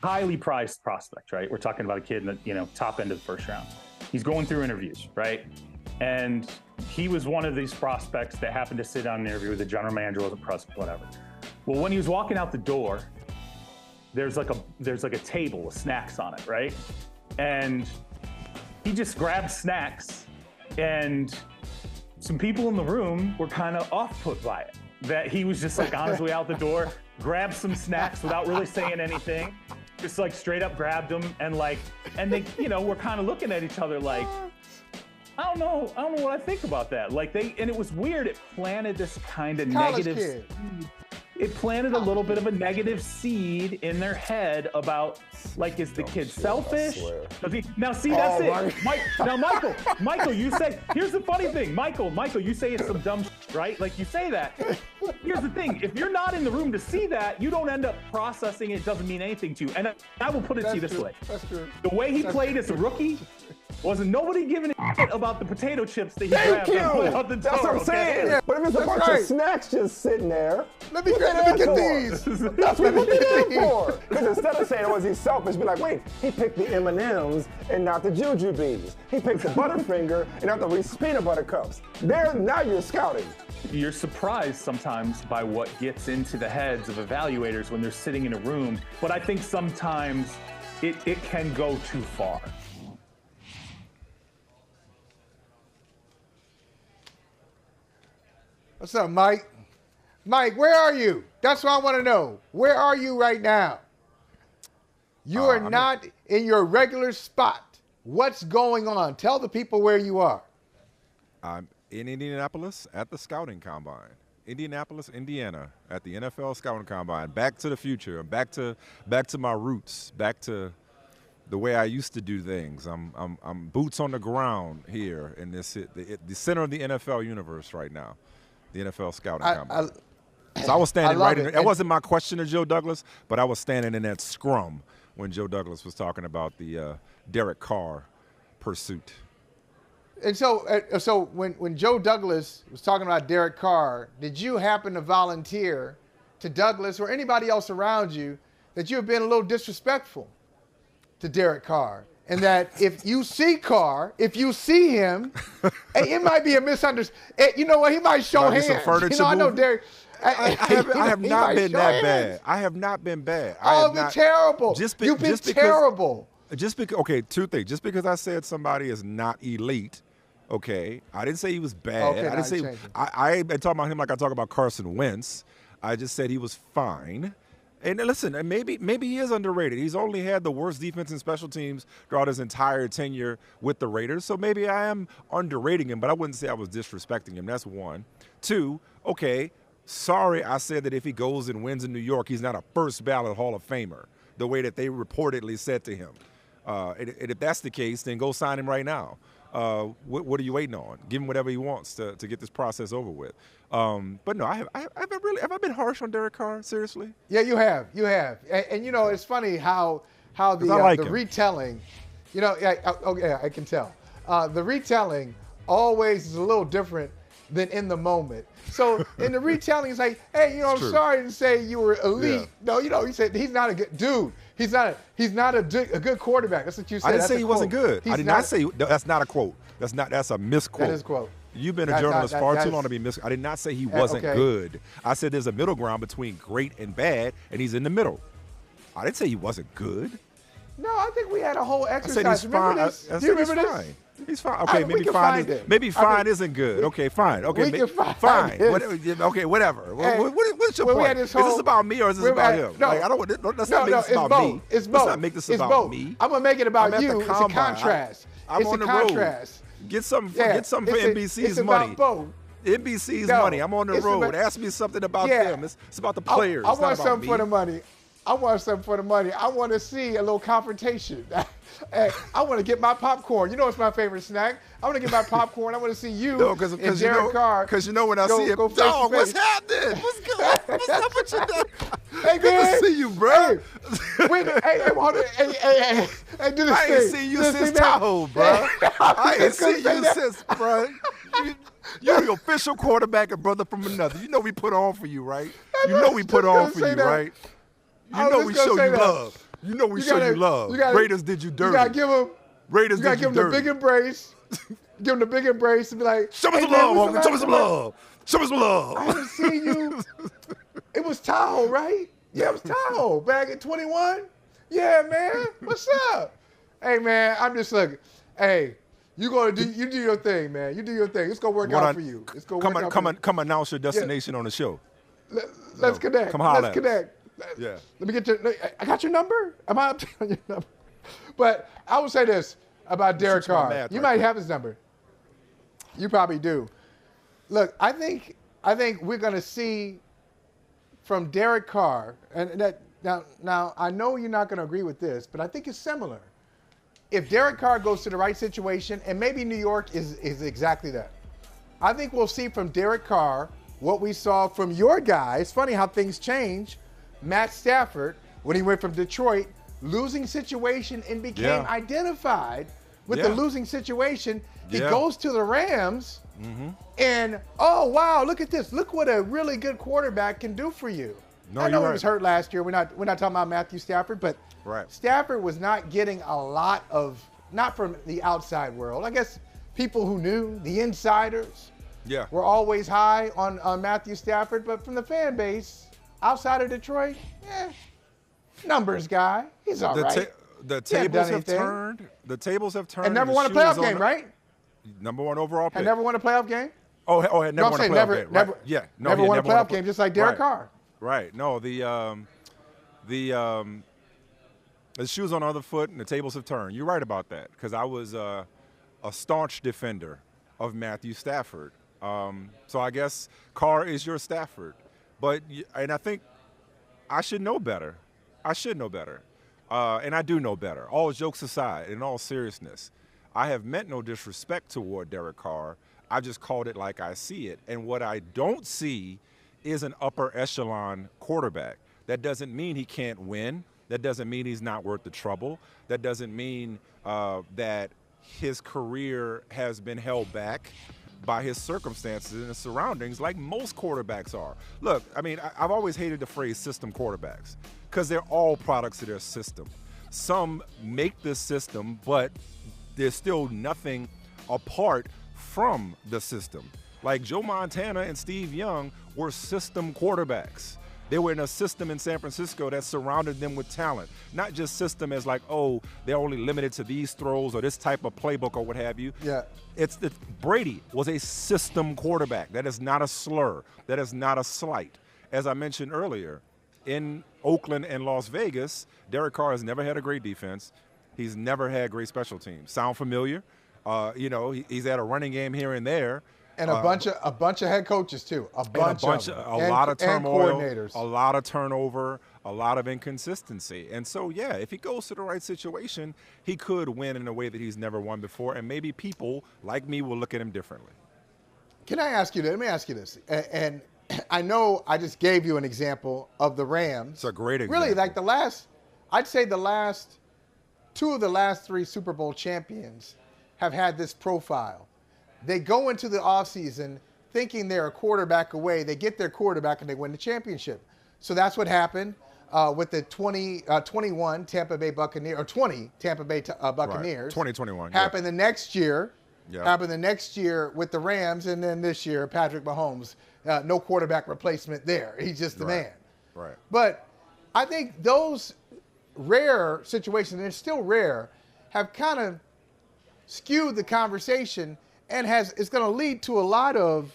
highly prized prospect, right? We're talking about a kid in the top end of the first round. He's going through interviews, right? And he was one of these prospects that happened to sit down in an interview with the general manager, wasn't present, whatever. Well, when he was walking out the door, there's like a table with snacks on it, right? And he just grabbed snacks, and some people in the room were kind of off-put by it. That he was just like on his way out the door, grabbed some snacks without really saying anything, just like straight up grabbed them, and they, were kind of looking at each other like, I don't know what I think about that. And it was weird. It planted this kind of negative seed. It planted a little bit of a negative seed in their head about, is the kid selfish? Now, see, that's it. Michael, you say, here's the funny thing. Michael, you say it's some dumb shit, right? You say that. Here's the thing. If you're not in the room to see that, you don't end up processing it. Doesn't mean anything to you. And I will put it to you this way. That's true. The way he played as a rookie, wasn't nobody giving a shit about the potato chips that he grabbed and pulled out the door. That's what I'm saying. Yeah. But if it's a bunch of snacks just sitting there, let me get these. That's what we did for. Because instead of saying, was he selfish, be like, wait, he picked the M&Ms and not the Jujubes. He picked the Butterfinger and not the Reese's Peanut Butter Cups. Now you're scouting. You're surprised sometimes by what gets into the heads of evaluators when they're sitting in a room. But I think sometimes it can go too far. What's up, Mike? Mike, where are you? That's what I want to know. Where are you right now? You are not in your regular spot. What's going on? Tell the people where you are. I'm in Indianapolis at the Scouting Combine. Indianapolis, Indiana, at the NFL Scouting Combine. Back to the future. Back to my roots. Back to the way I used to do things. I'm boots on the ground here in the center of the NFL universe right now. The NFL Scouting Combine. So I was standing right in there. It wasn't my question to Joe Douglas, but I was standing in that scrum when Joe Douglas was talking about the Derek Carr pursuit. And so when Joe Douglas was talking about Derek Carr, did you happen to volunteer to Douglas or anybody else around you that you have been a little disrespectful to Derek Carr? And that if you see Carr, if you see him, it might be a misunderstanding. You know what? He might show hands. I know Derek. I have not been that bad. I have not been bad. You've been terrible. You've been terrible. Okay, two things. Just because I said somebody is not elite, okay, I didn't say he was bad. Okay, I didn't say I ain't been talking about him like I talk about Carson Wentz. I just said he was fine. And listen, maybe he is underrated. He's only had the worst defense and special teams throughout his entire tenure with the Raiders. So maybe I am underrating him, but I wouldn't say I was disrespecting him. That's one. Two, okay, sorry I said that if he goes and wins in New York, he's not a first ballot Hall of Famer, the way that they reportedly said to him. And if that's the case, then go sign him right now. What are you waiting on? Give him whatever he wants to get this process over with. But no, have I been harsh on Derek Carr? Seriously? Yeah, you have. And it's funny how the retelling, I can tell. The retelling always is a little different than in the moment. So in the retelling, it's like, hey, I'm sorry to say you were elite. Yeah. No, he said he's not a good dude. He's not a good quarterback. That's what you said. I didn't say he wasn't good. I did not say that's not a quote. That's a misquote. That is a quote. You've been a journalist far too long to be I did not say he wasn't good. I said there's a middle ground between great and bad, and he's in the middle. I didn't say he wasn't good. No, I think we had a whole exercise. I said he's fine. I said he's fine. He's fine. Okay, maybe fine isn't good. Okay, fine. Okay, fine. Okay, whatever. What's your point? Is this about me or is this about him? No, let's not make this about me. It's both. Let's not make this about me. I'm gonna make it about you. It's a contrast. I'm on the road. Get something for NBC's money. NBC's money. I'm on the road. Ask me something about them. It's about the players. I want something for the money. I want to see a little confrontation. I want to get my popcorn. You know it's my favorite snack. I want to get my popcorn. I want to see you and Derek Carr. Because when I see him, dog, what's happening? What's good? What's up with you, dog? Hey, good to see you, bro. Hey, do this I ain't seen you since Tahoe, bro. I ain't seen you since, bro. You're the official quarterback and brother from another. You know we put on for you, right? You know we put on for you, right? You know we show you love. You know we show you love. Raiders did you dirty. You gotta give him. Raiders You gotta did you give him the dirty. big embrace. Give him the big embrace and be like, Show me hey, some man, love, what's Uncle. Show me some love. Show me some love. I haven't seen you. It was Tahoe, right? Yeah, it was Tahoe back at 21. Yeah, man. What's up? Hey, man, I'm just looking. Hey, you do your thing, man. You do your thing. It's gonna work out for you. It's gonna work out for you. Come announce your destination on the show. Let's connect. Come holler Let's at us. connect. Yeah. Let me get your. I got your number. Am I up to on your number? But I will say this about Derek Shoot my Carr. math You right might quick. have his number. You probably do. Look, I think we're going to see from Derek Carr, and that now I know you're not going to agree with this, but I think it's similar. If Derek Carr goes to the right situation, and maybe New York is exactly that, I think we'll see from Derek Carr what we saw from your guy. It's funny how things change. Matt Stafford, when he went from Detroit, losing situation and became identified with the losing situation. He goes to the Rams, and oh wow, look at this! Look what a really good quarterback can do for you. No, I know you're he was hurt last year. We're not talking about Matthew Stafford, but Stafford was not getting a lot of, not from the outside world. I guess people who knew, the insiders, were always high on Matthew Stafford, but from the fan base outside of Detroit, numbers guy, he's all right. The tables have turned. The tables have turned. And never won a playoff game, right? Number one overall pick. And never won a playoff game? Had never won a playoff game. Never, right. Yeah. No, never won a playoff game, just like Derek Carr. Right. No, the shoes on the other foot and the tables have turned. You're right about that, because I was a staunch defender of Matthew Stafford. So I guess Carr is your Stafford. And I think I should know better. And I do know better. All jokes aside, in all seriousness, I have meant no disrespect toward Derek Carr. I just called it like I see it. And what I don't see is an upper echelon quarterback. That doesn't mean he can't win. That doesn't mean he's not worth the trouble. That doesn't mean that his career has been held back by his circumstances and his surroundings, like most quarterbacks are. Look, I mean, I've always hated the phrase system quarterbacks, because they're all products of their system. Some make this system, but there's still nothing apart from the system. Like Joe Montana and Steve Young were system quarterbacks. They were in a system in San Francisco that surrounded them with talent. Not just system as like, oh, they're only limited to these throws or this type of playbook or what have you. Yeah. Brady was a system quarterback. That is not a slur. That is not a slight. As I mentioned earlier, in Oakland and Las Vegas, Derek Carr has never had a great defense. He's never had great special teams. Sound familiar? He's had a running game here and there. And a bunch of head coaches too. A lot of turmoil, coordinators. a lot of turnover, a lot of inconsistency. And so, if he goes to the right situation, he could win in a way that he's never won before. And maybe people like me will look at him differently. Let me ask you this. And I know I just gave you an example of the Rams. It's a great example. Really, like I'd say two of the last three Super Bowl champions have had this profile. They go into the offseason thinking they're a quarterback away. They get their quarterback and they win the championship. So that's what happened with the 21 Tampa Bay Buccaneers, or 20 Tampa Bay Buccaneers. 2021. Happened the next year. Yeah. Happened the next year with the Rams, and then this year, Patrick Mahomes. No quarterback replacement there. He's just the man. Right. But I think those rare situations, and they're still rare, have kind of skewed the conversation, and it's going to lead to a lot of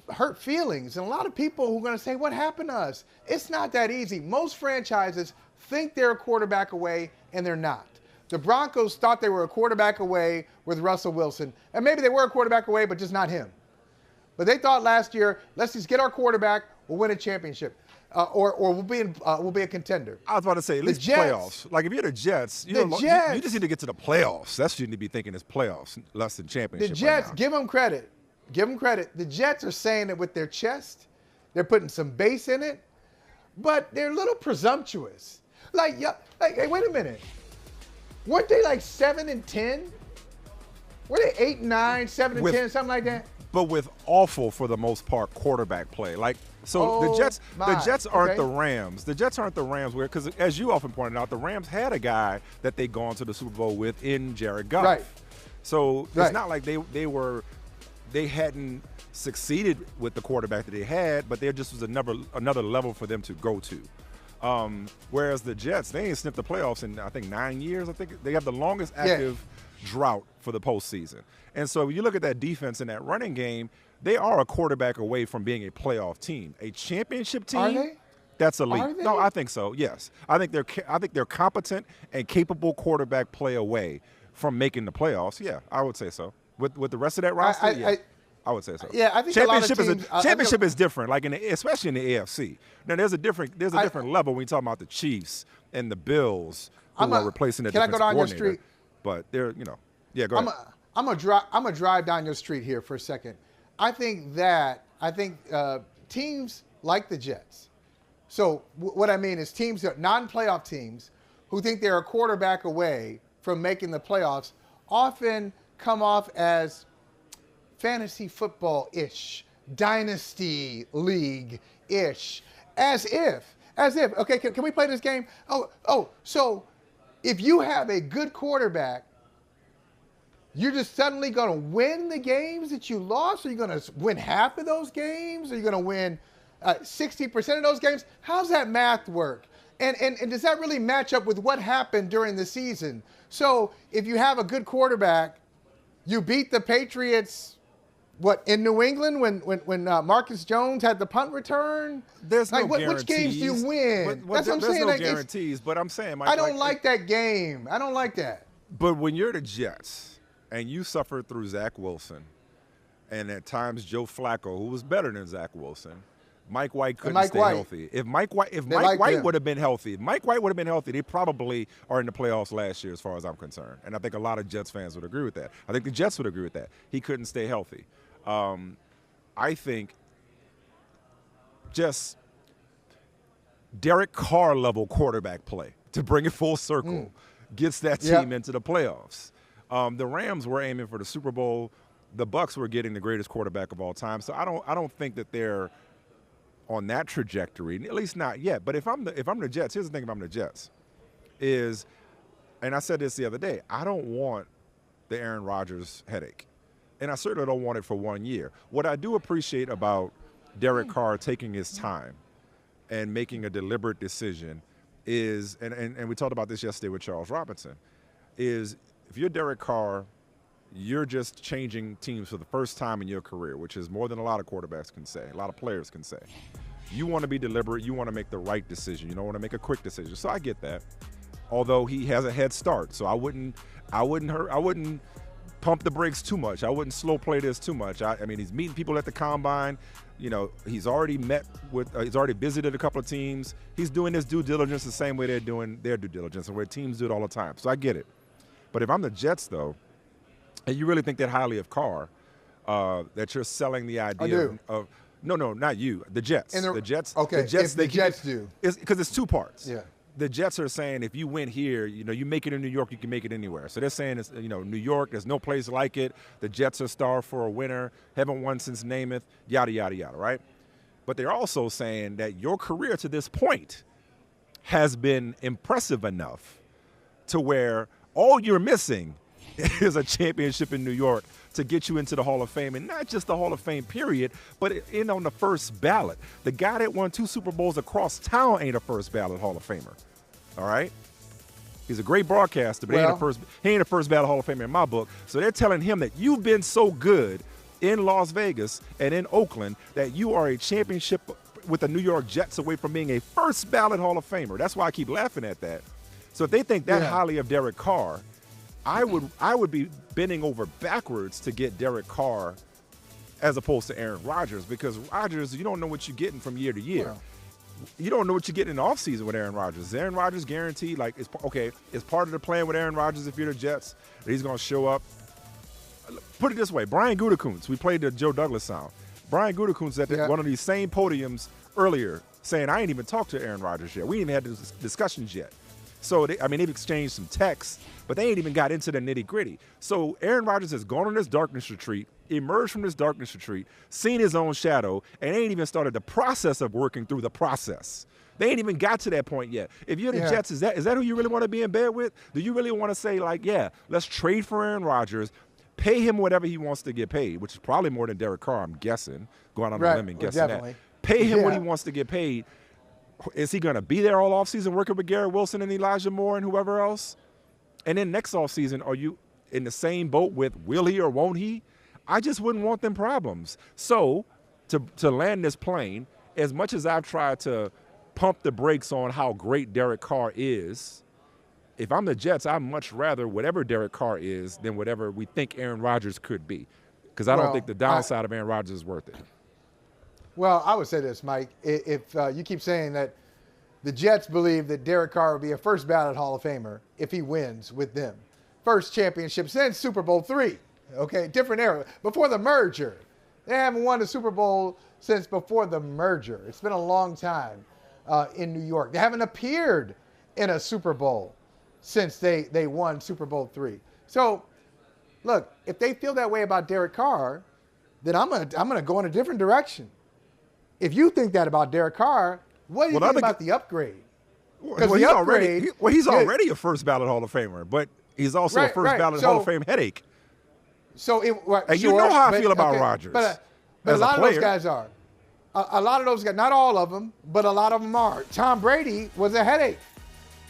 hurt feelings and a lot of people who are going to say, what happened to us? It's not that easy. Most franchises think they're a quarterback away, and they're not. The Broncos thought they were a quarterback away with Russell Wilson, and maybe they were a quarterback away, but just not him. But they thought last year, let's just get our quarterback, we'll win a championship. Or we'll be a contender. I was about to say, at least playoffs. Like if you're the Jets, you just need to get to the playoffs. That's what you need to be thinking is playoffs, less than championship. The Jets, right now. give them credit. Give them credit. The Jets are saying it with their chest. They're putting some bass in it, but they're a little presumptuous. Hey, wait a minute. Weren't they like 7-10? Were they 8-9, 7-10, something like that? but with awful, for the most part, quarterback play. Like, so the Jets aren't the Rams. The Jets aren't the Rams, because as you often pointed out, the Rams had a guy that they'd gone to the Super Bowl with in Jared Goff. Right. So it's not like they hadn't succeeded with the quarterback that they had, but there just was another level for them to go to. Whereas the Jets, they ain't sniffed the playoffs in, I think, 9 years. I think they have the longest active drought for the postseason. And so you look at that defense and that running game, they are a quarterback away from being a playoff team. A championship team, Are they? That's elite. Are they? No, I think so. Yes, I think they're competent and capable quarterback play away from making the playoffs. Yeah, I would say so. With the rest of that roster, I would say so. Yeah, I think championship a lot of teams, championship is different. Like especially in the AFC. Now there's a different level when you talk about the Chiefs and the Bills who are replacing the defensive coordinator. Can I go down your street? But they're go ahead. I'm gonna drive down your street here for a second. I think teams like the Jets. So what I mean is teams that non-playoff teams who think they're a quarterback away from making the playoffs often come off as fantasy football-ish, dynasty league-ish, as if. Okay, can we play this game? So if you have a good quarterback, you're just suddenly going to win the games that you lost? Are you going to win half of those games? Are you going to win 60% of those games? How's that math work? And does that really match up with what happened during the season? So if you have a good quarterback, you beat the Patriots, in New England when Marcus Jones had the punt return? There's no guarantees. Which games do you win? That's what I'm saying. There's no guarantees, but I'm saying, Mike, I don't like that game. I don't like that. But when you're the Jets and you suffered through Zach Wilson and at times Joe Flacco, who was better than Zach Wilson, Mike White couldn't stay healthy. If Mike White would have been healthy, they probably are in the playoffs last year as far as I'm concerned. And I think a lot of Jets fans would agree with that. I think the Jets would agree with that. He couldn't stay healthy. I think just Derek Carr level quarterback play, to bring it full circle, gets that team into the playoffs. The Rams were aiming for the Super Bowl. The Bucs were getting the greatest quarterback of all time. So I don't think that they're on that trajectory, at least not yet. But if I'm the Jets, here's the thing about the Jets is, and I said this the other day, I don't want the Aaron Rodgers headache. And I certainly don't want it for 1 year. What I do appreciate about Derek Carr taking his time and making a deliberate decision is, and we talked about this yesterday with Charles Robinson, is if you're Derek Carr, you're just changing teams for the first time in your career, which is more than a lot of quarterbacks can say, a lot of players can say. You want to be deliberate. You want to make the right decision. You don't want to make a quick decision. So I get that. Although he has a head start, so I wouldn't pump the brakes too much. I wouldn't slow play this too much. I mean, he's meeting people at the combine. He's already he's already visited a couple of teams. He's doing his due diligence the same way they're doing their due diligence and where teams do it all the time. So I get it. But if I'm the Jets, though, and you really think that highly of Carr, that you're selling the idea of no, not you, the Jets. The Jets. Okay, the Jets do. Because it's two parts. Yeah. The Jets are saying if you win here, you make it in New York, you can make it anywhere. So they're saying, New York, there's no place like it. The Jets are starved for a winner, haven't won since Namath, yada, yada, yada, right? But they're also saying that your career to this point has been impressive enough to where all you're missing is a championship in New York to get you into the Hall of Fame, and not just the Hall of Fame, period, but in on the first ballot. The guy that won 2 Super Bowls across town ain't a first ballot Hall of Famer. All right? He's a great broadcaster, but he ain't a first ballot Hall of Famer in my book. So they're telling him that you've been so good in Las Vegas and in Oakland that you are a championship with the New York Jets away from being a first ballot Hall of Famer. That's why I keep laughing at that. So if they think that highly of Derek Carr, I would be bending over backwards to get Derek Carr as opposed to Aaron Rodgers, because Rodgers, you don't know what you're getting from year to year. Wow. You don't know what you're getting in the offseason with Aaron Rodgers. Is Aaron Rodgers guaranteed? It's part of the plan with Aaron Rodgers if you're the Jets that he's going to show up. Put it this way, Brian Gutekunst, we played the Joe Douglas sound. Brian Gutekunst at one of these same podiums earlier saying, I ain't even talked to Aaron Rodgers yet. We ain't even had these discussions yet. So, they've exchanged some texts, but they ain't even got into the nitty-gritty. So Aaron Rodgers has gone on this darkness retreat, emerged from this darkness retreat, seen his own shadow, and ain't even started the process of working through the process. They ain't even got to that point yet. If you're the Jets, is that who you really want to be in bed with? Do you really want to say, like, yeah, let's trade for Aaron Rodgers, pay him whatever he wants to get paid, which is probably more than Derek Carr, I'm guessing, going on a limb and guessing definitely. that. Pay him what he wants to get paid. Is he going to be there all offseason working with Garrett Wilson and Elijah Moore and whoever else? And then next offseason, are you in the same boat with will he or won't he? I just wouldn't want them problems. So to land this plane, as much as I've tried to pump the brakes on how great Derek Carr is, if I'm the Jets, I'd much rather whatever Derek Carr is than whatever we think Aaron Rodgers could be, because I don't think the downside of Aaron Rodgers is worth it. Well, I would say this, Mike. If you keep saying that the Jets believe that Derek Carr will be a first ballot Hall of Famer if he wins with them. First championship since Super Bowl III. Okay, different era. Before the merger. They haven't won the Super Bowl since before the merger. It's been a long time in New York. They haven't appeared in a Super Bowl since they won Super Bowl III. So, look, if they feel that way about Derek Carr, then I'm gonna go in a different direction. If you think that about Derek Carr, what do you think about the upgrade? Well, he's already a first ballot Hall of Famer, but he's also a first ballot Hall of Fame headache. So, and you know how I feel about Rodgers. But a lot of those guys are. A lot of those guys, not all of them, but a lot of them are. Tom Brady was a headache.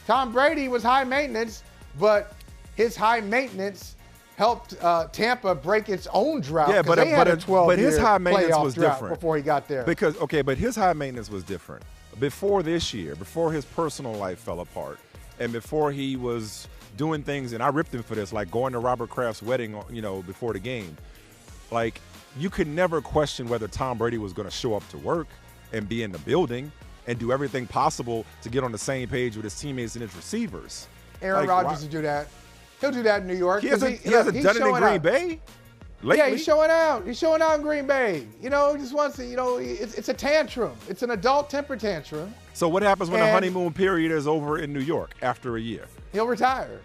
Tom Brady was high maintenance, but his high maintenance helped Tampa break its own drought. Yeah, but his high maintenance was different before he got there. But his high maintenance was different. Before this year, before his personal life fell apart, and before he was doing things, and I ripped him for this, like going to Robert Kraft's wedding, before the game. Like, you could never question whether Tom Brady was going to show up to work and be in the building and do everything possible to get on the same page with his teammates and his receivers. Aaron Rodgers will do that. He'll do that in New York. He hasn't done it in Green Bay lately. Yeah, he's showing out. He's showing out in Green Bay. He just wants to, it's a tantrum. It's an adult temper tantrum. So what happens when the honeymoon period is over in New York after a year? He'll retire.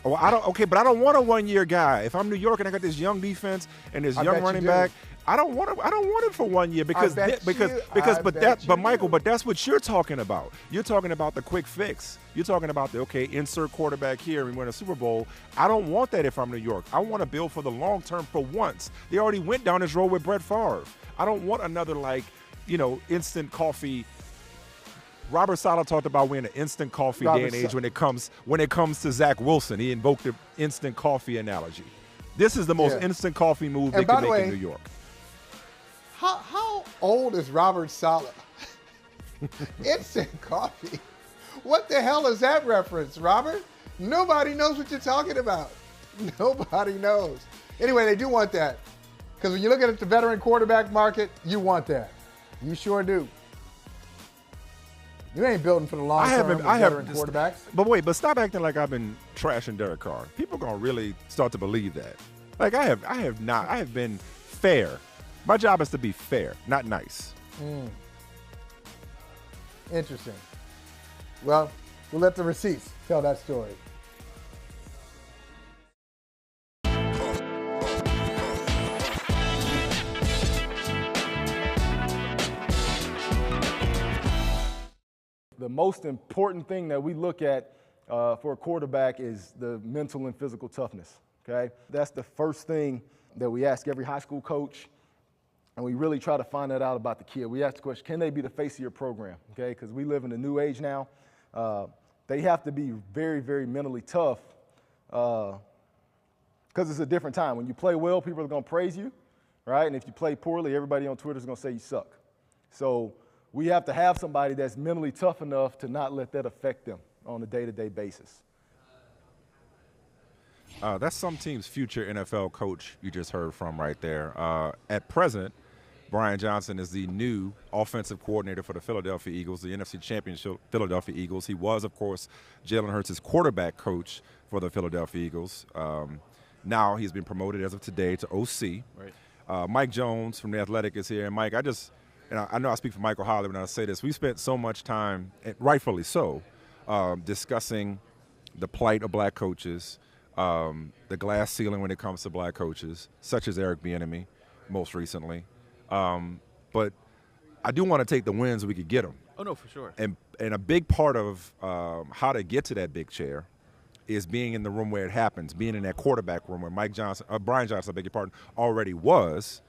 Oh, I don't want a one-year guy. If I'm New York and I got this young defense and this young running back, I don't want it for 1 year but that's what you're talking about. You're talking about the quick fix. You're talking about insert quarterback here and win a Super Bowl. I don't want that if I'm New York. I want to build for the long term for once. They already went down this road with Brett Favre. I don't want another instant coffee. Robert Saleh talked about we're in an instant coffee day and age when it comes to Zach Wilson. He invoked the instant coffee analogy. This is the most instant coffee move they can make in New York. How old is Robert Saleh? Instant coffee. What the hell is that reference, Robert? Nobody knows what you're talking about. Nobody knows. Anyway, they do want that. Because when you look at the veteran quarterback market, you want that. You sure do. You ain't building for the long term with veteran quarterbacks. But stop acting like I've been trashing Derek Carr. People are going to really start to believe that. Like, I have been fair. My job is to be fair, not nice. Interesting. Well, we'll let the receipts tell that story. The most important thing that we look at for a quarterback is the mental and physical toughness, okay? That's the first thing that we ask every high school coach, and we really try to find that out about the kid. We ask the question, can they be the face of your program, okay? Because we live in a new age now. They have to be very, very mentally tough because it's a different time. When you play well, people are going to praise you, right? And if you play poorly, everybody on Twitter is going to say you suck. So we have to have somebody that's mentally tough enough to not let that affect them on a day-to-day basis. That's some team's future NFL coach you just heard from right there. At present, Brian Johnson is the new offensive coordinator for the Philadelphia Eagles, the NFC Championship Philadelphia Eagles. He was, of course, Jalen Hurts' quarterback coach for the Philadelphia Eagles. Now he's been promoted as of today to OC. Right. Mike Jones from The Athletic is here. And Mike, I know I speak for Michael Holley when I say this. We spent so much time, and rightfully so, discussing the plight of black coaches, the glass ceiling when it comes to black coaches, such as Eric Bieniemy most recently. But I do want to take the wins we could get them. Oh, no, for sure. And a big part of how to get to that big chair is being in the room where it happens, being in that quarterback room where Brian Johnson, I beg your pardon, already was,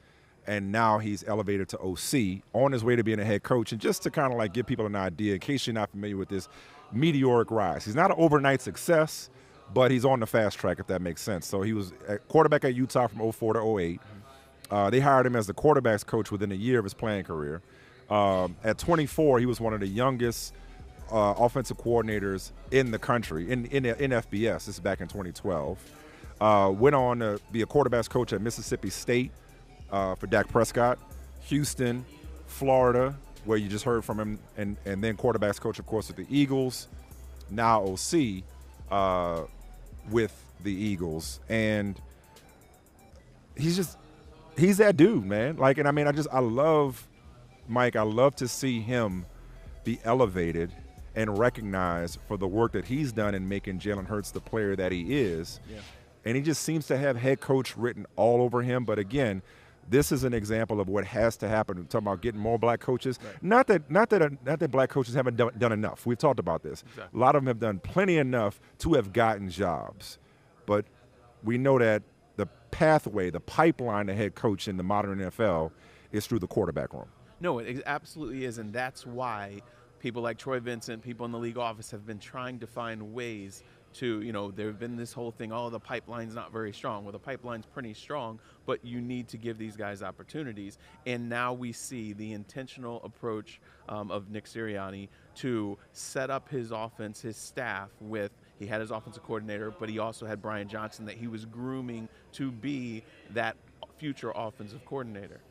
and now he's elevated to OC, on his way to being a head coach. And just to kind of like give people an idea, in case you're not familiar with this meteoric rise, he's not an overnight success, but he's on the fast track, if that makes sense. So he was a quarterback at Utah from 04 to 08. They hired him as the quarterback's coach within a year of his playing career. At 24, he was one of the youngest offensive coordinators in the country, in FBS. This is back in 2012. Went on to be a quarterback's coach at Mississippi State for Dak Prescott, Houston, Florida, where you just heard from him, and then quarterback's coach, of course, with the Eagles, now OC with the Eagles. And he's that dude, man. Like, and I mean, I love Mike, I love to see him be elevated and recognized for the work that he's done in making Jalen Hurts the player that he is. Yeah. And he just seems to have head coach written all over him. But again, this is an example of what has to happen. We're talking about getting more black coaches. Right. Not that black coaches haven't done enough. We've talked about this. Exactly. A lot of them have done plenty enough to have gotten jobs. But we know that the pathway, the pipeline to head coach in the modern NFL is through the quarterback room. No, it absolutely is, and that's why people like Troy Vincent, people in the league office have been trying to find ways to, there's been this whole thing, the pipeline's not very strong. Well, the pipeline's pretty strong, but you need to give these guys opportunities. And now we see the intentional approach of Nick Sirianni to set up his offense, his staff with, he had his offensive coordinator, but he also had Brian Johnson that he was grooming to be that future offensive coordinator.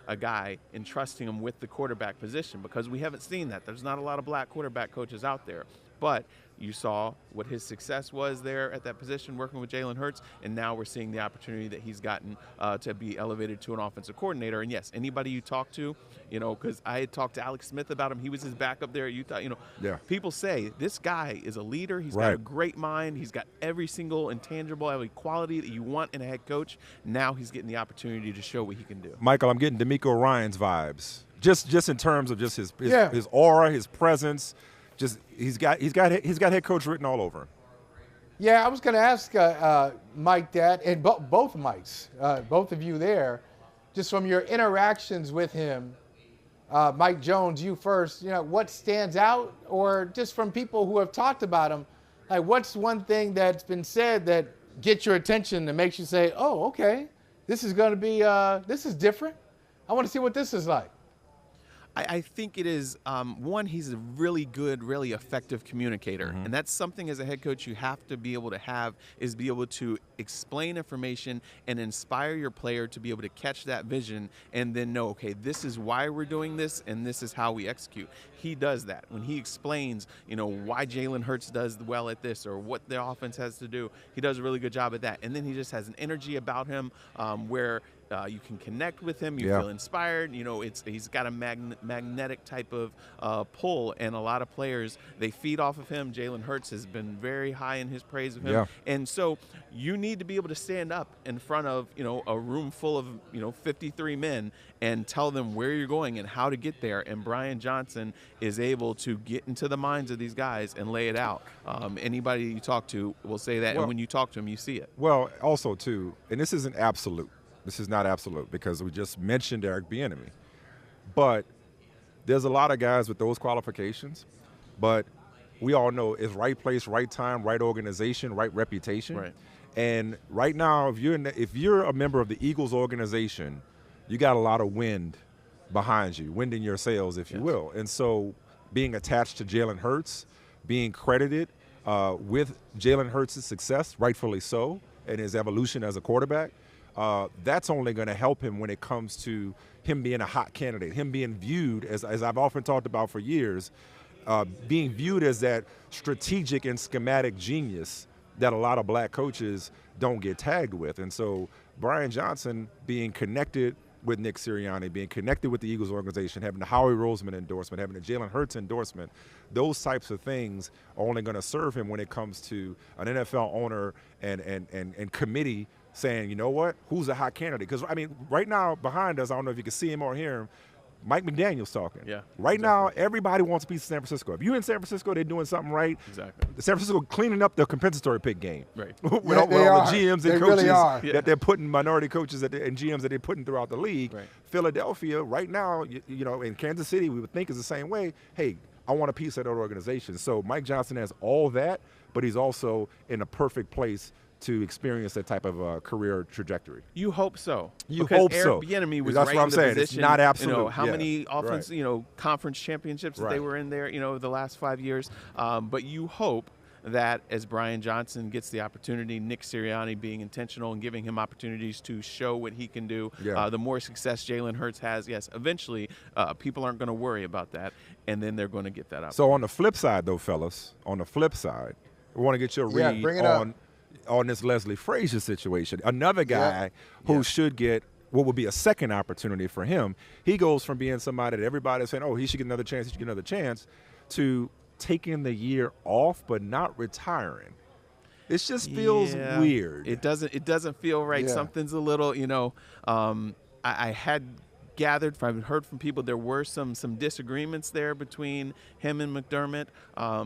A guy, entrusting him with the quarterback position, because we haven't seen that. There's not a lot of black quarterback coaches out there. But you saw what his success was there at that position working with Jalen Hurts, and now we're seeing the opportunity that he's gotten to be elevated to an offensive coordinator. And yes, anybody you talk to, because I had talked to Alex Smith about him. He was his backup there at Utah. Yeah. People say this guy is a leader. He's got a great mind. He's got every single intangible, every quality that you want in a head coach. Now he's getting the opportunity to show what he can do. Michael, I'm getting D'Amico Ryan's vibes, just in terms of just his aura, his presence. Just he's got head coach written all over him. Yeah, I was going to ask Mike that, and both Mikes, both of you there, just from your interactions with him. Mike Jones, you first. What stands out, or just from people who have talked about him, like what's one thing that's been said that gets your attention and makes you say, "Oh, okay, this is going to be this is different. I want to see what this is like." I think it is, one, he's a really good, really effective communicator. Mm-hmm. And that's something as a head coach you have to be able to have, is be able to explain information and inspire your player to be able to catch that vision and then know, okay, this is why we're doing this and this is how we execute. He does that. When he explains, why Jalen Hurts does well at this or what the offense has to do, he does a really good job at that. And then he just has an energy about him where you can connect with him. You feel inspired. He's got a magnetic type of pull, and a lot of players, they feed off of him. Jalen Hurts has been very high in his praise of him. Yeah. And so you need to be able to stand up in front of, a room full of, 53 men and tell them where you're going and how to get there. And Brian Johnson is able to get into the minds of these guys and lay it out. Anybody you talk to will say that, and when you talk to them, you see it. Well, also, too, and this isn't absolute. This is not absolute because we just mentioned Eric Bieniemy. But there's a lot of guys with those qualifications. But we all know it's right place, right time, right organization, right reputation. Right. And right now, if you're a member of the Eagles organization, you got a lot of wind behind you, wind in your sails, if you will. And so being attached to Jalen Hurts, being credited with Jalen Hurts' success, rightfully so, and his evolution as a quarterback, that's only going to help him when it comes to him being a hot candidate, him being viewed, as I've often talked about for years, being viewed as that strategic and schematic genius that a lot of black coaches don't get tagged with. And so Brian Johnson being connected with Nick Sirianni, being connected with the Eagles organization, having the Howie Roseman endorsement, having the Jalen Hurts endorsement, those types of things are only going to serve him when it comes to an NFL owner and committee saying, you know what, who's a hot candidate? Because, I mean, right now behind us, I don't know if you can see him or hear him, Mike McDaniel's talking. Yeah. Right now, everybody wants a piece of San Francisco. If you're in San Francisco, they're doing something right. Exactly. San Francisco cleaning up the compensatory pick game. Right. with all the GMs and they coaches really are. that they're putting, minority coaches and GMs that they're putting throughout the league. Right. Philadelphia, right now, you know, in Kansas City, we would think is the same way. Hey, I want a piece of that organization. So Mike Johnson has all that, but he's also in a perfect place to experience that type of career trajectory. You hope so. You because hope Eric so. Bieniemy was That's right what I'm in the saying. position. It's not absolute. You know, how Yeah. many offense, Right. you know, conference championships that they Right. were in there, you know, the last 5 years. But you hope that as Brian Johnson gets the opportunity, Nick Sirianni being intentional and giving him opportunities to show what he can do, the more success Jalen Hurts has, yes, eventually people aren't going to worry about that, and then they're going to get that opportunity. So on the flip side, though, fellas, on the flip side, we want to get your read bring it up. on this Leslie Frazier situation. Another guy who should get what would be a second opportunity for him. He goes from being somebody that everybody's saying, oh, he should get another chance, he should get another chance, to taking the year off but not retiring. It just feels weird. It doesn't feel right. Yeah. Something's a little, you know, I had gathered I've heard from people there were some disagreements there between him and McDermott.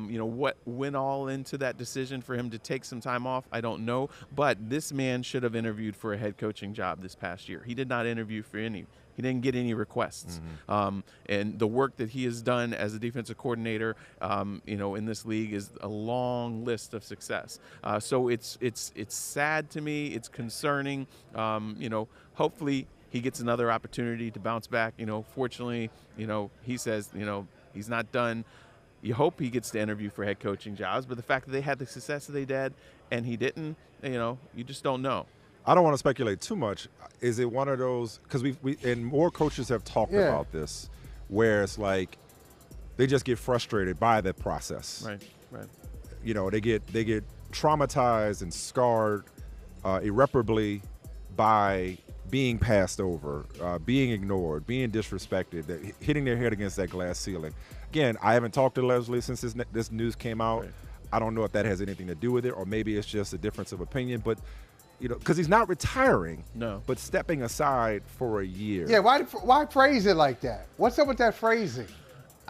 You know, what went all into that decision for him to take some time off, I don't know. But this man should have interviewed for a head coaching job this past year. He did not interview for any. He didn't get any requests. And the work that he has done as a defensive coordinator, you know, in this league is a long list of success. So it's sad to me. It's concerning. You know, hopefully he gets another opportunity to bounce back. You know, fortunately, you know, he says, you know, he's not done. You hope he gets to interview for head coaching jobs, but the fact that they had the success that they did and he didn't, you know, you just don't know. I don't want to speculate too much. Is it one of those, because we and more coaches have talked about this, where it's like they just get frustrated by the process. Right. You know, they get traumatized and scarred irreparably by being passed over, being ignored, being disrespected, hitting their head against that glass ceiling. Again, I haven't talked to Leslie since this news came out. Right. I don't know if that has anything to do with it, or maybe it's just a difference of opinion. But, you know, because he's not retiring, but stepping aside for a year. Yeah, why phrase it like that? What's up with that phrasing?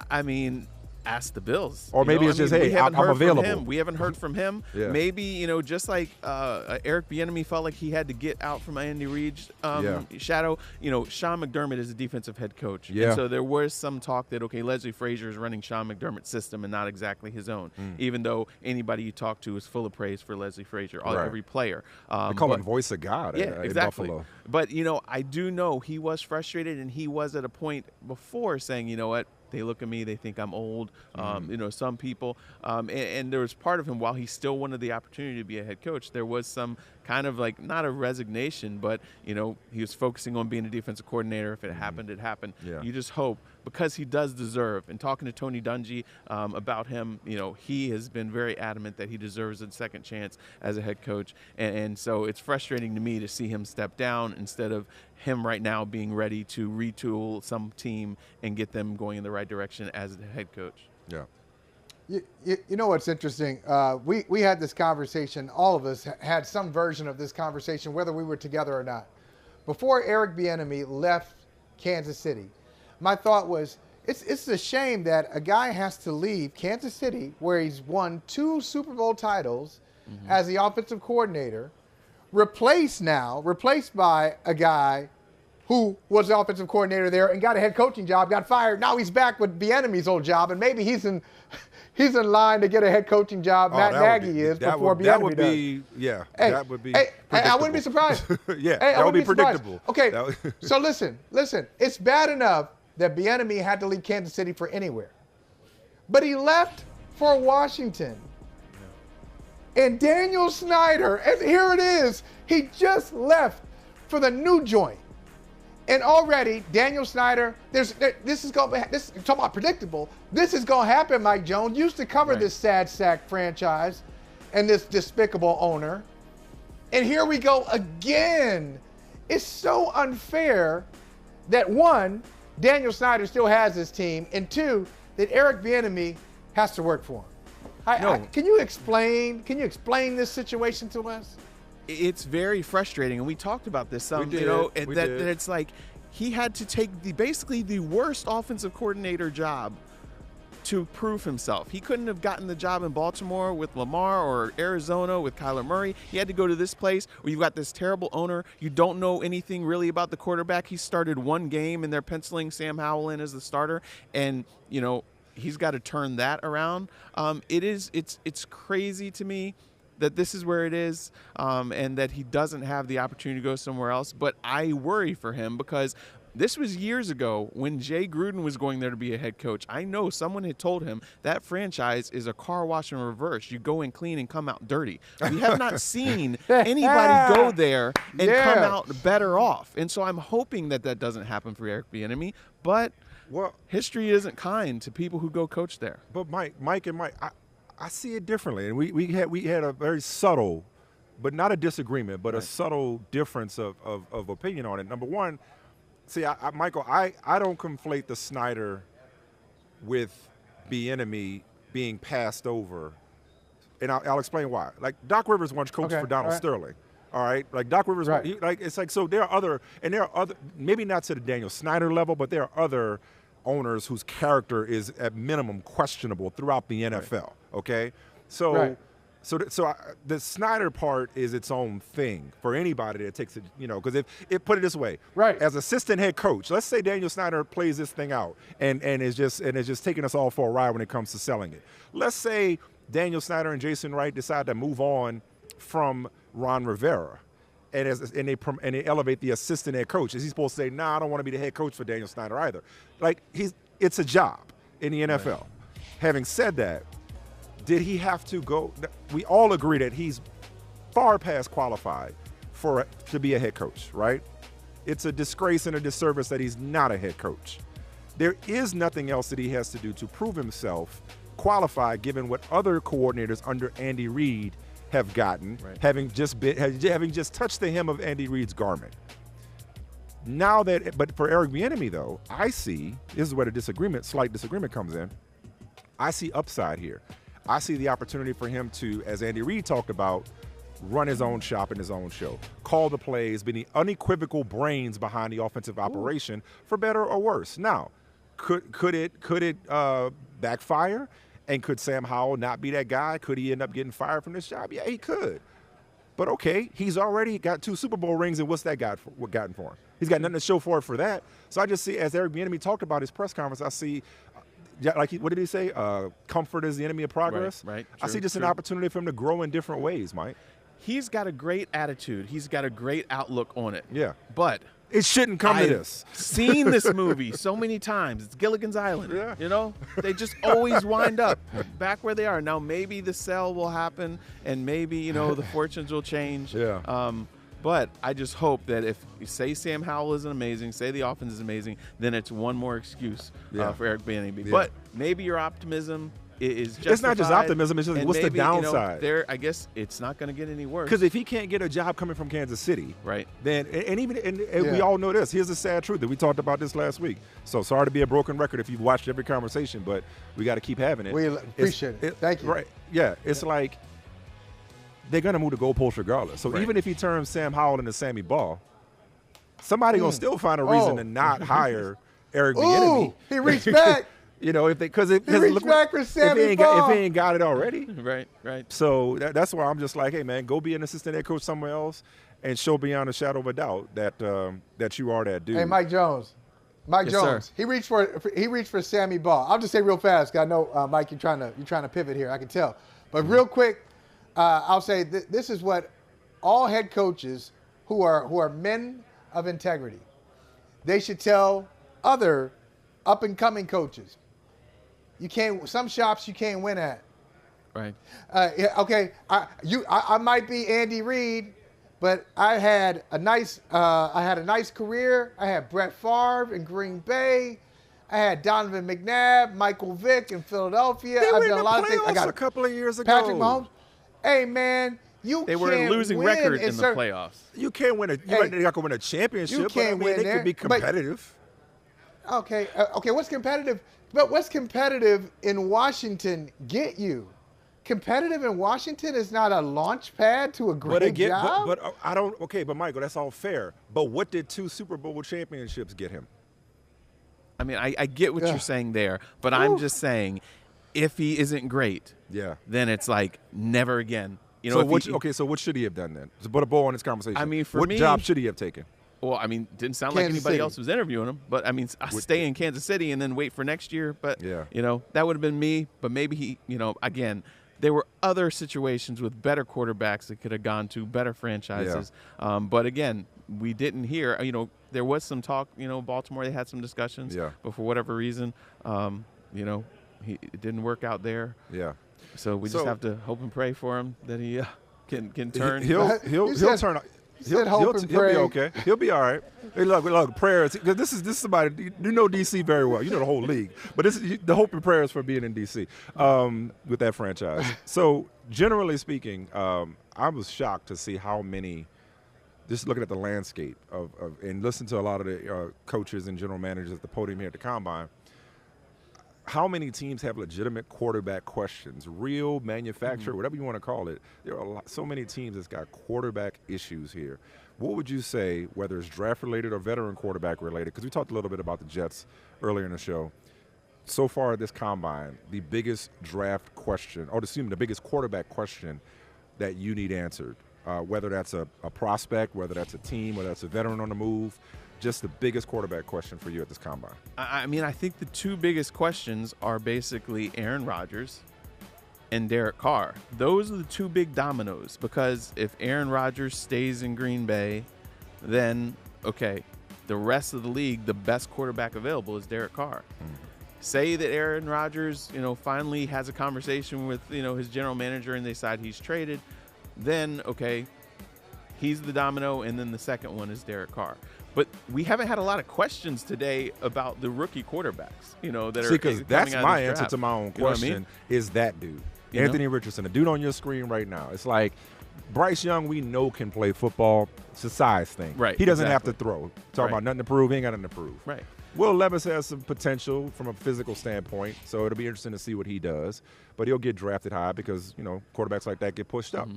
I mean, ask the Bills. Or maybe it's just, hey, I'm available. We haven't heard from him. Maybe, you know, just like Eric Bieniemy felt like he had to get out from Andy Reid's shadow. You know, Sean McDermott is a defensive head coach. And so there was some talk that, okay, Leslie Frazier is running Sean McDermott's system and not exactly his own, even though anybody you talk to is full of praise for Leslie Frazier, every player. They call him voice of God in exactly. Buffalo. But, you know, I do know he was frustrated, and he was at a point before saying, you know what, they look at me, they think I'm old, you know, some people. And there was part of him, while he still wanted the opportunity to be a head coach, there was some kind of like, not a resignation, but, you know, he was focusing on being a defensive coordinator. If it happened, it happened. You just hope, because he does deserve, and talking to Tony Dungy about him, you know, he has been very adamant that he deserves a second chance as a head coach. And so it's frustrating to me to see him step down instead of him right now being ready to retool some team and get them going in the right direction as the head coach. Yeah. You know what's interesting? We had this conversation, all of us had some version of this conversation, whether we were together or not. Before Eric Bieniemy left Kansas City, my thought was, it's a shame that a guy has to leave Kansas City, where he's won 2 Super Bowl titles as the offensive coordinator, replaced by a guy who was the offensive coordinator there and got a head coaching job, got fired. Now he's back with Bieniemy's old job, and maybe he's in line to get a head coaching job. Matt Nagy is before Bieniemy that would does. be, that would be I wouldn't be surprised. That would be predictable. Okay, so listen. It's bad enough that Bieniemy had to leave Kansas City for anywhere. But he left for Washington. And Daniel Snyder, and here it is, he just left for the new joint. And already, Daniel Snyder, this is talking about predictable. This is going to happen, Mike Jones. Used to cover this sad sack franchise and this despicable owner. And here we go again. It's so unfair that one, Daniel Snyder still has his team, and two, that Eric Bieniemy has to work for him. Can you explain this situation to us? It's very frustrating, and we talked about this some, We did. you know, We that did. it's like he had to take basically the worst offensive coordinator job to prove himself. He couldn't have gotten the job in Baltimore with Lamar or Arizona with Kyler Murray. He had to go to this place where you've got this terrible owner. You don't know anything really about the quarterback. He started one game and they're penciling Sam Howell in as the starter, and you know he's got to turn that around. It's crazy to me that this is where it is, and that he doesn't have the opportunity to go somewhere else. But I worry for him because this was years ago when Jay Gruden was going there to be a head coach. I know someone had told him that franchise is a car wash in reverse. You go in clean and come out dirty. We have not seen anybody go there and come out better off. And so I'm hoping that that doesn't happen for Eric Bieniemy. But history isn't kind to people who go coach there. But Mike, I see it differently, and we had a very subtle, but not a disagreement, but a subtle difference of opinion on it. Number one, see, Michael, I don't conflate the Snyder with Bieniemy being passed over, and I'll explain why. Like Doc Rivers once coached for Donald Sterling. All right, like Doc Rivers, it's like, so there are other, maybe not to the Daniel Snyder level, but there are other owners whose character is at minimum questionable throughout the NFL. Okay, so the Snyder part is its own thing for anybody that takes it, you know, because if put it this way, as assistant head coach, let's say Daniel Snyder plays this thing out and is just taking us all for a ride when it comes to selling it. Let's say Daniel Snyder and Jason Wright decide to move on from Ron Rivera, and they elevate the assistant head coach. Is he supposed to say, "Nah, I don't want to be the head coach for Daniel Snyder either"? Like it's a job in the NFL. Right. Having said that, did he have to go? We all agree that he's far past qualified to be a head coach, right? It's a disgrace and a disservice that he's not a head coach. There is nothing else that he has to do to prove himself qualified, given what other coordinators under Andy Reid have gotten, having just touched the hem of Andy Reid's garment. But for Eric Bieniemy, though, I see, this is where the slight disagreement comes in. I see upside here. I see the opportunity for him to, as Andy Reid talked about, run his own shop in his own show, call the plays, be the unequivocal brains behind the offensive operation, for better or worse. Now, could it backfire? And could Sam Howell not be that guy? Could he end up getting fired from this job? Yeah, he could. But okay, he's already got 2 Super Bowl rings, and what's that gotten for him? He's got nothing to show for it for that. So I just see, as Eric Bieniemy talked about his press conference, I see, what did he say? Comfort is the enemy of progress. Right. I see just an opportunity for him to grow in different ways, Mike. He's got a great attitude. He's got a great outlook on it. Yeah. But it shouldn't come to this. I've seen this movie so many times. It's Gilligan's Island. Yeah. You know, they just always wind up back where they are. Now maybe the sell will happen, and maybe, you know, the fortunes will change. Yeah. But I just hope that if you say Sam Howell isn't amazing, say the offense is amazing, then it's one more excuse for Eric Bieniemy. Yeah. But maybe your optimism is justified. It's not just optimism. It's just what's the downside? You know, I guess it's not going to get any worse. Because if he can't get a job coming from Kansas City, then we all know this. Here's the sad truth that we talked about this last week. So sorry to be a broken record if you've watched every conversation, but we got to keep having it. We appreciate it. Thank you. Right? Yeah. It's like they're going to move the goalposts regardless. So even if he turns Sam Howell into Sammy Ball, somebody gonna still find a reason to not hire Eric Bieniemy. He reached back. You know, if he reached back for Sammy Ball. If he ain't got it already. Right. So that's why I'm just like, hey, man, go be an assistant head coach somewhere else and show beyond a shadow of a doubt that you are that dude. Hey, Mike Jones. Yes, Jones. Sir. He reached for Sammy Ball. I'll just say real fast, because I know, Mike, you're trying to pivot here. I can tell. But real quick, I'll say this is what all head coaches who are men of integrity, they should tell other up-and-coming coaches. Some shops you can't win at. Right. Okay. I might be Andy Reid, but I had a nice career. I had Brett Favre in Green Bay. I had Donovan McNabb, Michael Vick in Philadelphia. I've done a lot of things. I got a couple of years ago. Patrick Mahomes. Hey man, they were a losing record in the playoffs. You can't win you're not going to win a championship. You can't win they there. could be competitive. Okay. Okay. What's competitive? But what's competitive in Washington get you? Competitive in Washington is not a launch pad to a great job. But I don't. Okay, but Michael, that's all fair. But what did 2 Super Bowl championships get him? I mean, I get what you're saying there, but I'm just saying, if he isn't great, then it's like never again. You know. So what should he have done then? To put a bow on this conversation. I mean, for what me, job should he have taken? Well, I mean, didn't sound like anybody else was interviewing him. But I mean, stay in Kansas City and then wait for next year. But you know, that would have been me. But maybe he, you know, again, there were other situations with better quarterbacks that could have gone to better franchises. But again, we didn't hear. You know, there was some talk. You know, Baltimore, they had some discussions. But for whatever reason, you know, it didn't work out there. So we just have to hope and pray for him that he can turn. He'll turn. He'll be okay. He'll be all right. Hey, look, prayers. Because this is somebody you know DC very well. You know the whole league, but this is the hope and prayers for being in DC with that franchise. So generally speaking, I was shocked to see how many. Just looking at the landscape of and listen to a lot of the coaches and general managers at the podium here at the Combine. How many teams have legitimate quarterback questions, real manufacturer, whatever you want to call it? There are so many teams that's got quarterback issues here. What would you say, whether it's draft-related or veteran quarterback related, because we talked a little bit about the Jets earlier in the show. So far at this Combine, the biggest draft question, or excuse me, the biggest quarterback question that you need answered, whether that's a prospect, whether that's a team, whether that's a veteran on the move, just the biggest quarterback question for you at this Combine? I mean, I think the 2 biggest questions are basically Aaron Rodgers and Derek Carr. Those are the 2 big dominoes, because if Aaron Rodgers stays in Green Bay, then, okay, the rest of the league, the best quarterback available is Derek Carr. Say that Aaron Rodgers, you know, finally has a conversation with, you know, his general manager and they decide he's traded, then, okay, he's the domino, and then the second one is Derek Carr. But we haven't had a lot of questions today about the rookie quarterbacks, you know, that are because that's my answer draft. to my own question is that dude, Anthony Richardson, the dude on your screen right now. It's like Bryce Young, we know can play football. It's a size thing. Right. He doesn't have to throw. Talk about nothing to prove. He ain't got nothing to prove. Right. Will Levis has some potential from a physical standpoint, so it'll be interesting to see what he does. But he'll get drafted high because, you know, quarterbacks like that get pushed up.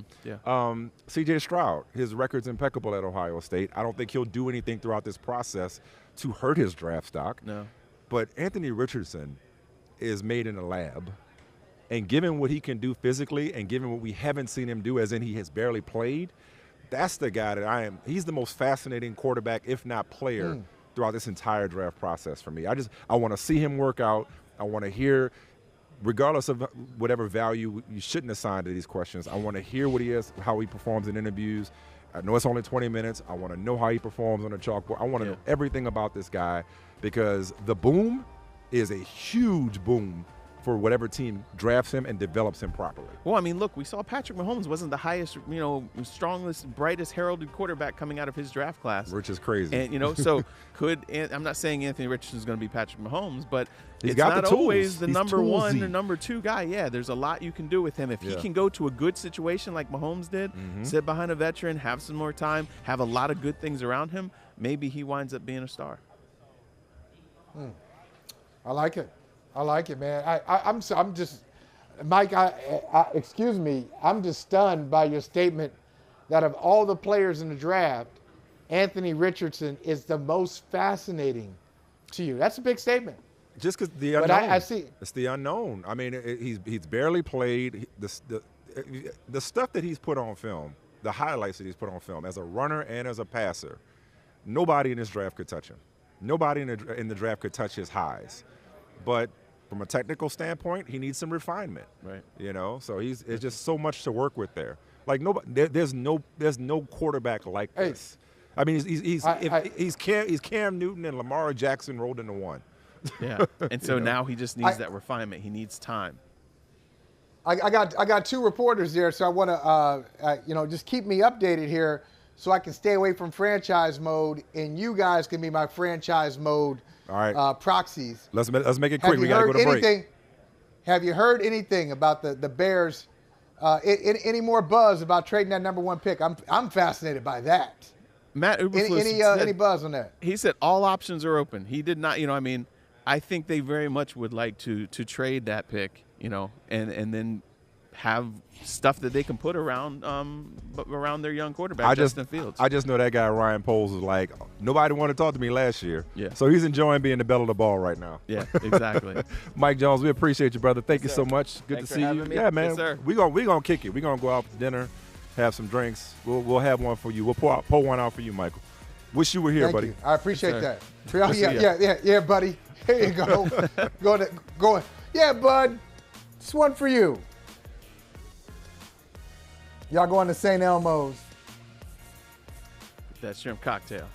C.J. Stroud, his record's impeccable at Ohio State. I don't think he'll do anything throughout this process to hurt his draft stock. No. But Anthony Richardson is made in a lab. And given what he can do physically and given what we haven't seen him do, as in he has barely played, that's the guy that he's the most fascinating quarterback, if not player, throughout this entire draft process for me. I want to see him work out. I want to hear, regardless of whatever value you shouldn't assign to these questions, I want to hear what he is, how he performs in interviews. I know it's only 20 minutes. I want to know how he performs on the chalkboard. I want to know everything about this guy, because the boom is a huge boom for whatever team drafts him and develops him properly. Well, I mean, look, we saw Patrick Mahomes wasn't the highest, you know, strongest, brightest heralded quarterback coming out of his draft class. Which is crazy. And, you know, so I'm not saying Anthony Richardson is going to be Patrick Mahomes, but He's it's got not the tools. always the He's number toolsy. one or number 2 guy. Yeah, there's a lot you can do with him. If he can go to a good situation like Mahomes did, sit behind a veteran, have some more time, have a lot of good things around him, maybe he winds up being a star. I like it. I like it, man. I'm just, Mike. Excuse me. I'm just stunned by your statement that of all the players in the draft, Anthony Richardson is the most fascinating to you. That's a big statement. Just because the unknown. But I see. It's the unknown. I mean, he's barely played. The stuff that he's put on film, the highlights that he's put on film as a runner and as a passer, nobody in this draft could touch him. Nobody in the draft could touch his highs. But from a technical standpoint, he needs some refinement. Right. You know, so it's just so much to work with there. Like there's no quarterback like this. I mean, he's Cam Newton and Lamar Jackson rolled into one. Yeah. And so now he just needs that refinement. He needs time. I got 2 reporters there, so I want to just keep me updated here, so I can stay away from franchise mode, and you guys can be my franchise mode. All right. Proxies. Let's make it quick. We got to go to break. Have you heard anything about the Bears? Any more buzz about trading that number 1 pick? I'm fascinated by that. Matt Eberflus Any buzz on that? He said all options are open. He did not, I think they very much would like to trade that pick, and then have stuff that they can put around their young quarterback, Justin Fields. I just know that guy Ryan Poles was like, nobody wanted to talk to me last year. Yeah. So he's enjoying being the belle of the ball right now. Yeah, exactly. Mike Jones, we appreciate you, brother. Thank you so much. Good Thanks to for see having you. me. Yeah, man. Yes, sir. We gonna kick it. We're gonna go out for dinner, have some drinks. We'll have one for you. We'll pour one out for you, Michael. Wish you were here, Thank buddy. you. I appreciate that. Good to see ya. Yeah, buddy. Here you go. Go. Yeah, bud. This one for you. Y'all going to St. Elmo's. That shrimp cocktail.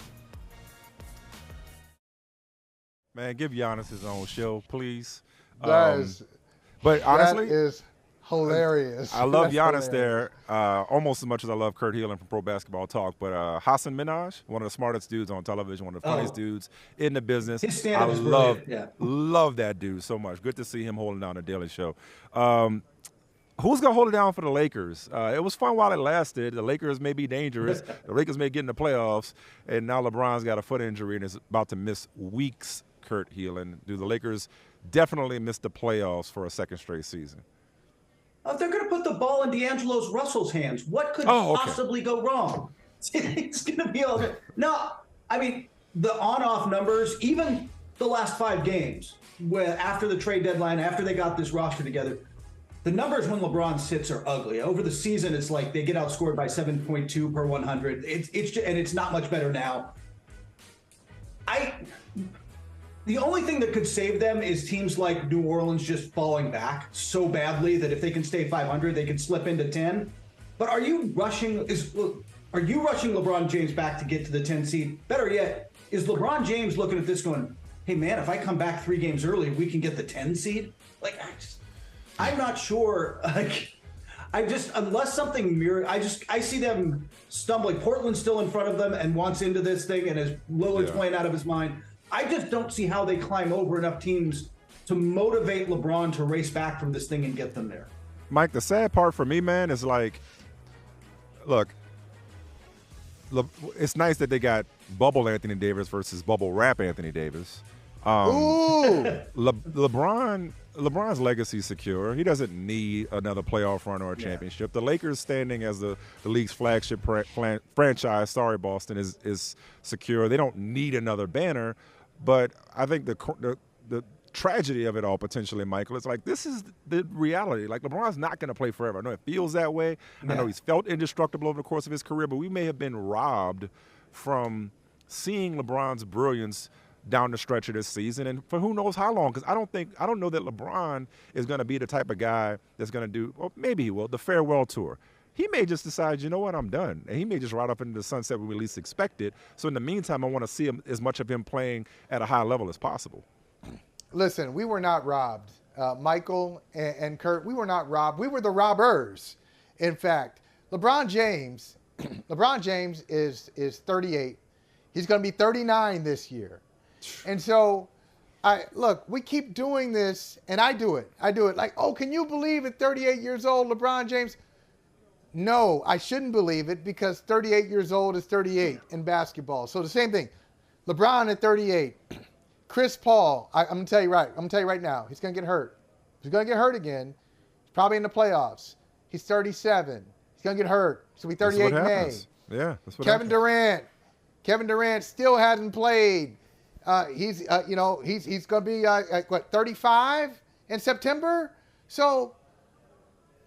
Man, give Giannis his own show, please. But honestly, that is hilarious. I love That's Giannis hilarious. there almost as much as I love Kurt Helin from Pro Basketball Talk. But Hassan Minhaj, one of the smartest dudes on television, one of the funniest dudes in the business. His stand-up is brilliant. Love that dude so much. Good to see him holding down the Daily Show. Who's going to hold it down for the Lakers? It was fun while it lasted. The Lakers may be dangerous. The Lakers may get in the playoffs. And now LeBron's got a foot injury and is about to miss weeks, Kurt Helin. Do the Lakers definitely miss the playoffs for a second straight season? They're going to put the ball in D'Angelo Russell's hands. What could possibly go wrong? It's going to be all good. No, I mean, the on-off numbers, even the last 5 games, where after the trade deadline, after they got this roster together, the numbers when LeBron sits are ugly. Over the season, it's like they get outscored by 7.2 per 100. It's not much better now. The only thing that could save them is teams like New Orleans just falling back so badly that if they can stay 500, they can slip into 10. But are you rushing LeBron James back to get to the 10 seed? Better yet, is LeBron James looking at this going, hey man, if I come back 3 games early, we can get the 10 seed? Like, I'm not sure. Unless something mirror, I see them stumbling. Portland's still in front of them and wants into this thing, and as Lillard's playing out of his mind. I just don't see how they climb over enough teams to motivate LeBron to race back from this thing and get them there. Mike, the sad part for me, man, is like, look, it's nice that they got bubble Anthony Davis versus bubble rap Anthony Davis. LeBron's legacy is secure. He doesn't need another playoff run or a championship. The Lakers standing as the league's flagship franchise, sorry, Boston, is secure. They don't need another banner. But I think the tragedy of it all, potentially, Michael, is like this is the reality. Like, LeBron's not going to play forever. I know it feels that way. I know he's felt indestructible over the course of his career, but we may have been robbed from seeing LeBron's brilliance down the stretch of this season, and for who knows how long, because I don't know that LeBron is going to be the type of guy that's going to do, or maybe he will, the farewell tour. He may just decide, you know what, I'm done. And he may just ride up into the sunset when we least expect it. So in the meantime, I want to see him, as much of him playing at a high level as possible. Listen, we were not robbed. Michael and Kurt, we were not robbed. We were the robbers. In fact, LeBron James is 38. He's going to be 39 this year. And so, we keep doing this, and I do it. Like, oh, can you believe at 38 years old, LeBron James? No, I shouldn't believe it, because 38 years old is 38 in basketball. So the same thing. LeBron at 38. Chris Paul, I'm going to tell you right now, he's going to get hurt. He's going to get hurt again. He's probably in the playoffs. He's 37. He's going to get hurt. He'll be 38 in May. Yeah, that's what Kevin Durant still hasn't played. He's going to be 35 in September. So,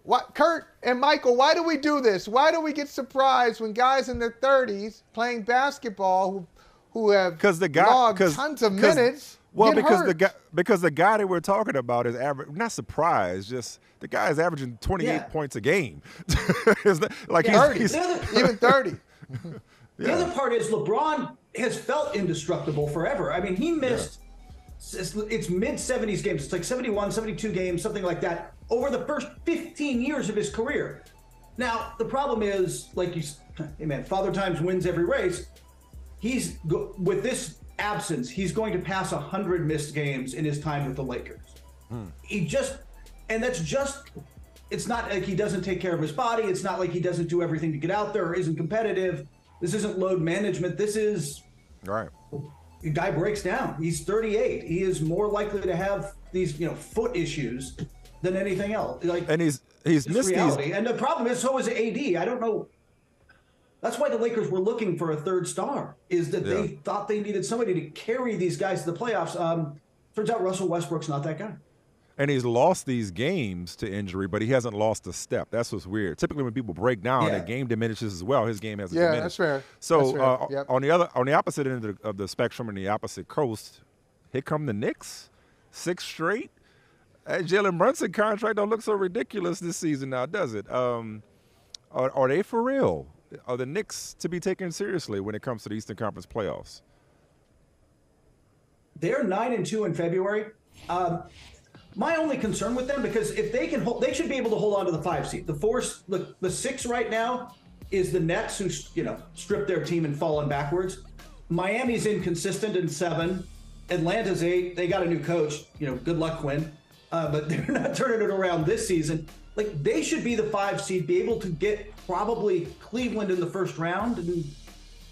what, Kurt and Michael? Why do we do this? Why do we get surprised when guys in their 30s playing basketball who have logged tons of minutes? Well, get hurt? because the guy that we're talking about is not surprised. Just the guy is averaging 28 points a game. He's even 30. The other part is LeBron has felt indestructible forever. I mean, he missed it's mid-70s games. It's like 71, 72 games, something like that, over the first 15 years of his career. Now, the problem is, Father Times wins every race. With this absence, he's going to pass 100 missed games in his time with the Lakers. It's not like he doesn't take care of his body. It's not like he doesn't do everything to get out there or isn't competitive. This isn't load management. This is Right. the guy breaks down. He's 38. He is more likely to have these, foot issues than anything else. And he's missed reality. these. And the problem is, so is AD. I don't know. That's why the Lakers were looking for a third star, is that they thought they needed somebody to carry these guys to the playoffs. Turns out Russell Westbrook's not that guy. And he's lost these games to injury, but he hasn't lost a step. That's what's weird. Typically, when people break down, the game diminishes as well. His game hasn't diminished. Yeah, that's fair. So That's fair. on the opposite end of the spectrum, and the opposite coast, here come the Knicks, 6 straight. That Jalen Brunson contract don't look so ridiculous this season now, does it? Are they for real? Are the Knicks to be taken seriously when it comes to the Eastern Conference playoffs? They're 9-2 in February. My only concern with them, because if they can hold, they should be able to hold on to the 5 seed. The 6 right now is the Nets, who stripped their team and fallen backwards. Miami's inconsistent in 7. Atlanta's 8. They got a new coach. Good luck, Quinn. But they're not turning it around this season. They should be the 5 seed, be able to get probably Cleveland in the first round, and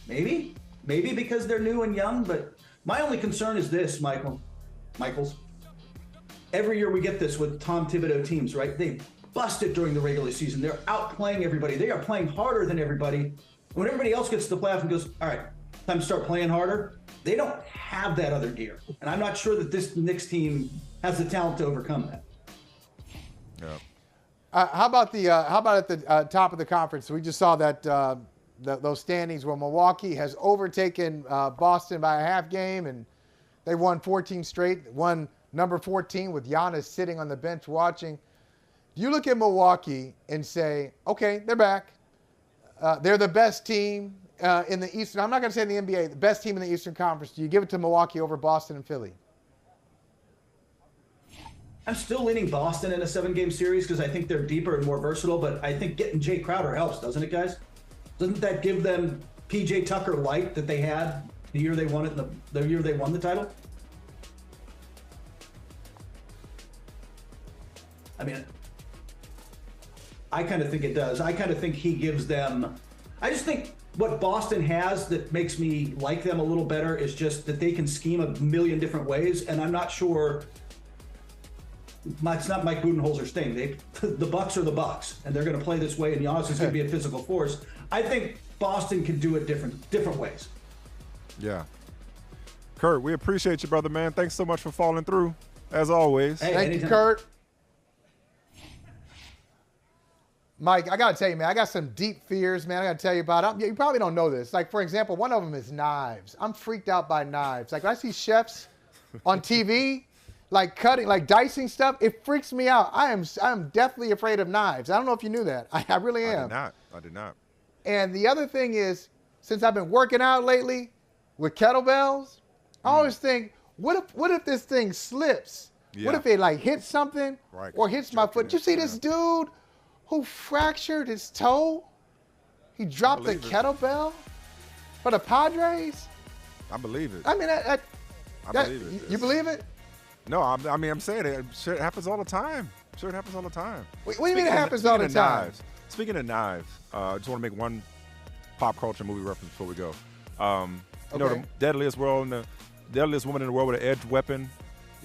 maybe because they're new and young. But my only concern is this, Michaels. Every year we get this with Tom Thibodeau teams, right? They bust it during the regular season. They're outplaying everybody. They are playing harder than everybody. When everybody else gets to the playoff and goes, all right, time to start playing harder, they don't have that other gear. And I'm not sure that this Knicks team has the talent to overcome that. Yeah. How about at the top of the conference? We just saw that those standings where Milwaukee has overtaken Boston by a half game, and they won 14 straight, won number 14 with Giannis sitting on the bench watching. Do you look at Milwaukee and say, okay, they're back. They're the best team in the Eastern. I'm not going to say in the NBA, the best team in the Eastern Conference. Do you give it to Milwaukee over Boston and Philly? I'm still leaning Boston in a 7-game series because I think they're deeper and more versatile, but I think getting Jay Crowder helps, doesn't it, guys? Doesn't that give them PJ Tucker light that they had the year they won it, the year they won the title? I mean, I kind of think it does. I kind of think he gives them. I just think what Boston has that makes me like them a little better is just that they can scheme a million different ways, and I'm not sure. It's not Mike Budenholzer's thing. The Bucks are the Bucks, and they're going to play this way, and Giannis is going to be a physical force. I think Boston can do it different ways. Yeah. Kurt, we appreciate you, brother, man. Thanks so much for falling through, as always. Hey, Thank you, Kurt. Mike, I got to tell you, man, I got some deep fears, man. I got to tell you about it. You probably don't know this. Like, for example, one of them is knives. I'm freaked out by knives. Like, when I see chefs on TV, like cutting, like dicing stuff, it freaks me out. I'm deathly afraid of knives. I don't know if you knew that. I really am. I did not. And the other thing is, since I've been working out lately with kettlebells, I always think, what if this thing slips? Yeah. What if it like hits something or hits my foot? Did you see Yeah. this dude who fractured his toe? He dropped the kettlebell for the Padres? I believe it. I mean, I believe it. You believe it? No, I'm saying it. Sure, it happens all the time. Sure, it happens all the time. What do you mean it happens all the time? Speaking of knives, I just want to make one pop culture movie reference before we go. You know, the deadliest woman in the world with an edged weapon.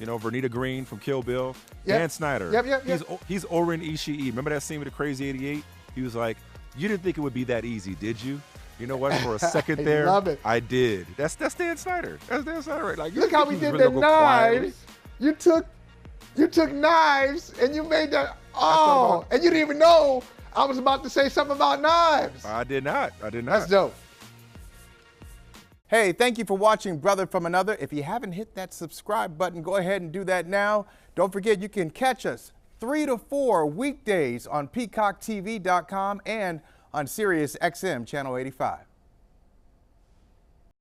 You know, Vernita Green from Kill Bill. Yep. Dan Snyder. Yep. He's Oren Ishii. Remember that scene with the Crazy 88? He was like, "You didn't think it would be that easy, did you?" You know what? For a second there, love it. I did. That's Dan Snyder. That's Dan Snyder, right? Like, Look how we did the knives. You took knives and you made that. Oh, and you didn't even know I was about to say something about knives. I did not. That's dope. Hey, thank you for watching Brother from Another. If you haven't hit that subscribe button, go ahead and do that now. Don't forget, you can catch us 3 to 4 weekdays on PeacockTV.com and on Sirius XM Channel 85.